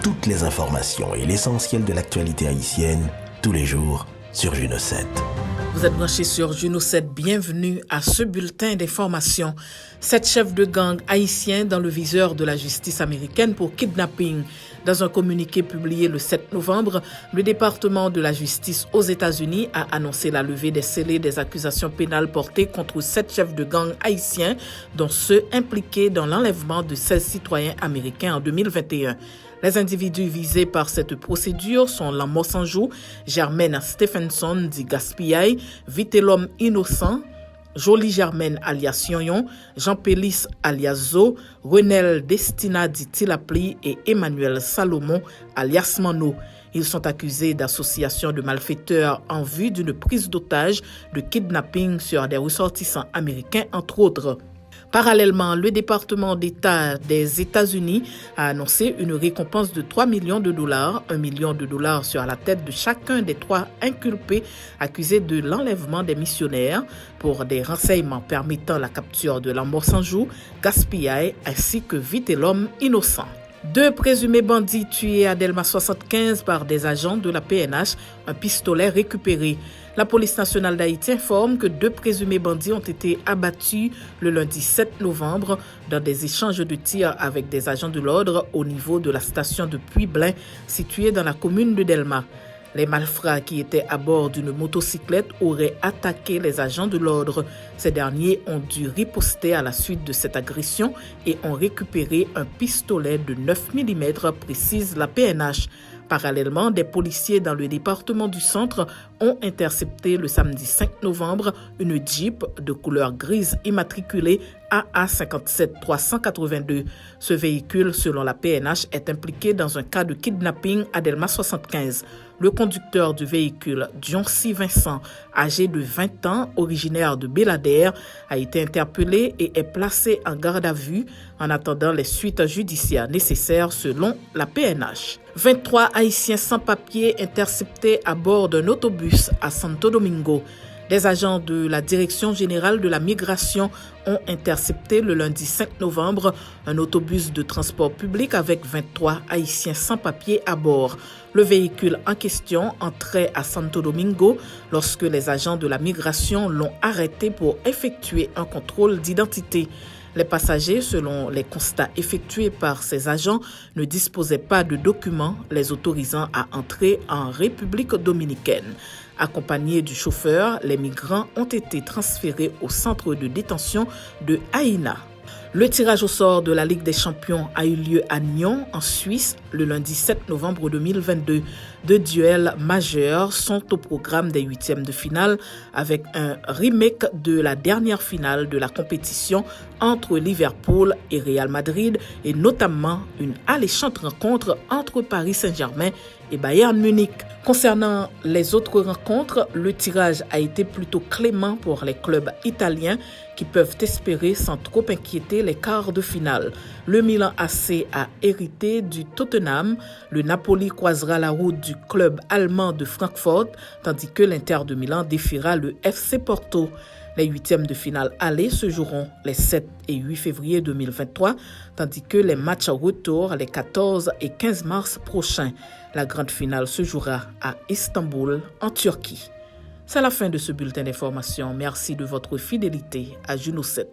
toutes les informations et l'essentiel de l'actualité haïtienne, tous les jours, sur Juno 7. Vous êtes branchés sur Juno 7, bienvenue à ce bulletin d'information. 7 chefs de gang haïtiens dans le viseur de la justice américaine pour kidnapping. Dans un communiqué publié le 7 novembre, le département de la justice aux États-Unis a annoncé la levée des scellés des accusations pénales portées contre 7 chefs de gang haïtiens, dont ceux impliqués dans l'enlèvement de 16 citoyens américains en 2021. Les individus visés par cette procédure sont Lamos Sanjou, Germaine Stephenson dit Gaspillaye, Vitellum Innocent, Jolie Germaine alias Yonyon, Jean Pélis alias Zo, Renel Destina dit Tilapli et Emmanuel Salomon alias Mano. Ils sont accusés d'association de malfaiteurs en vue d'une prise d'otage, de kidnapping sur des ressortissants américains entre autres. Parallèlement, le département d'État des États-Unis a annoncé une récompense de $3 millions, $1 million sur la tête de chacun des 3 inculpés accusés de l'enlèvement des missionnaires pour des renseignements permettant la capture de Lamos Sanjou, Gaspillaye ainsi que Vitellum Innocent. 2 présumés bandits tués à Delma 75 par des agents de la PNH, un pistolet récupéré. La police nationale d'Haïti informe que 2 présumés bandits ont été abattus le lundi 7 novembre dans des échanges de tirs avec des agents de l'ordre au niveau de la station de Puy-Blain située dans la commune de Delma. Les malfrats qui étaient à bord d'une motocyclette auraient attaqué les agents de l'ordre. Ces derniers ont dû riposter à la suite de cette agression et ont récupéré un pistolet de 9 mm, précise la PNH. Parallèlement, des policiers dans le département du Centre ont intercepté le samedi 5 novembre une Jeep de couleur grise immatriculée AA 57382. Ce véhicule, selon la PNH, est impliqué dans un cas de kidnapping à Delma 75. Le conducteur du véhicule, Dioncy Vincent, âgé de 20 ans, originaire de Béladère, a été interpellé et est placé en garde à vue en attendant les suites judiciaires nécessaires selon la PNH. 23 Haïtiens sans papier interceptés à bord d'un autobus à Santo Domingo. Des agents de la Direction générale de la migration ont intercepté le lundi 5 novembre un autobus de transport public avec 23 Haïtiens sans papier à bord. Le véhicule en question entrait à Santo Domingo lorsque les agents de la migration l'ont arrêté pour effectuer un contrôle d'identité. Les passagers, selon les constats effectués par ces agents, ne disposaient pas de documents les autorisant à entrer en République dominicaine. Accompagnés du chauffeur, les migrants ont été transférés au centre de détention de Haïna. Le tirage au sort de la Ligue des Champions a eu lieu à Nyon, en Suisse, le lundi 7 novembre 2022. 2 duels majeurs sont au programme des 8e de finale avec un remake de la dernière finale de la compétition entre Liverpool et Real Madrid et notamment une alléchante rencontre entre Paris Saint-Germain et Bayern Munich. Concernant les autres rencontres, le tirage a été plutôt clément pour les clubs italiens qui peuvent espérer sans trop inquiéter les quarts de finale. Le Milan AC a hérité du Tottenham, le Napoli croisera la route du club allemand de Francfort, tandis que l'Inter de Milan défiera le FC Porto. Les 8e de finale aller se joueront les 7 et 8 février 2023, tandis que les matchs retour les 14 et 15 mars prochains. La grande finale se jouera à Istanbul, en Turquie. C'est la fin de ce bulletin d'information. Merci de votre fidélité à Juno 7.